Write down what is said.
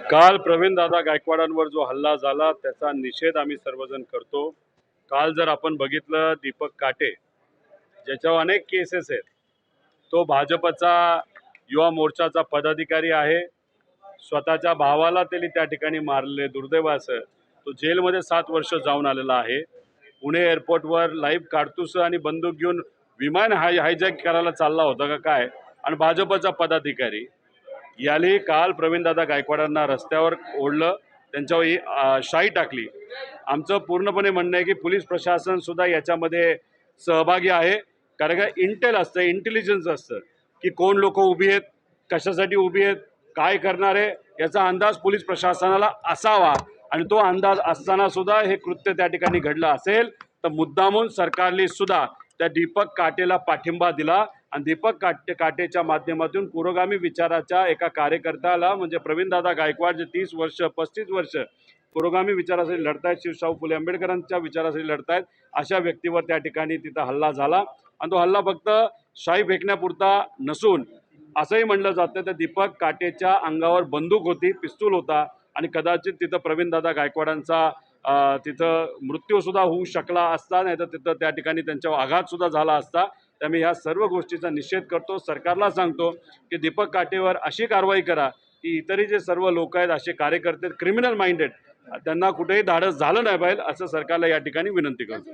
काल प्रवीणदादा गायकवाडांवर जो हल्ला झाला त्याचा निषेध आम्ही सर्वजण करतो। काल जर आपण बघितलं दीपक काटे ज्याच्यावर अनेक केसेस आहेत, तो भाजपचा युवा मोर्चाचा पदाधिकारी आहे। स्वतःच्या भावाला त्यांनी त्या ठिकाणी मारले, दुर्दैव असं तो जेलमध्ये 7 वर्ष जाऊन आलेला आहे। पुणे एअरपोर्टवर लाईव्ह काडतूस आणि बंदूक घेऊन विमान हायजॅक करायला चालला होता का काय, आणि भाजपचा पदाधिकारी याली काल प्रवीणदादा गायकवाडांना रस्त्यावर ओढलं, त्यांच्यावर शाई टाकली। आमचं पूर्णपणे म्हणणं आहे की पोलीस प्रशासन सुद्धा याच्यामध्ये सहभागी आहे, कारण का इंटेल असतं, इंटेलिजन्स असतं की कोण लोक उभी आहेत, कशासाठी उभी आहेत, काय करणार आहे याचा अंदाज पोलीस प्रशासनाला असावा। आणि तो अंदाज असताना सुद्धा हे कृत्य त्या ठिकाणी घडलं असेल तर मुद्दामून सरकारने सुद्धा त्या दीपक काटेला पाठिंबा दिला आणि दीपक काटेच्या माध्यमातून पुरोगामी विचाराच्या एका कार्यकर्त्याला म्हणजे प्रवीणदादा गायकवाड जे 30 वर्ष 35 वर्ष पुरोगामी विचारासाठी लढतायत, शिवशाहू फुले आंबेडकरांच्या विचारासाठी लढतायत, अशा व्यक्तीवर त्या ठिकाणी तिथं हल्ला झाला। आणि तो हल्ला फक्त शाई फेकण्यापुरता नसून असंही म्हणलं जातं तर दीपक काटेच्या अंगावर बंदूक होती, पिस्तूल होता आणि कदाचित तिथं प्रवीणदादा गायकवाडांचा तिथं मृत्यूसुद्धा होऊ शकला असता, नाही तर तिथं त्या ठिकाणी त्यांच्यावर आघातसुद्धा झाला असता। त्यामुळे ह्या सर्व गोष्टीचा निषेध करतो, सरकारला सांगतो की दीपक काटेवर अशी कारवाई करा की इतरही जे सर्व लोक आहेत असे कार्यकर्ते क्रिमिनल माइंडेड त्यांना कुठेही धाडस झालं नाही पाहिजे, असं सरकारला या ठिकाणी विनंती करतो।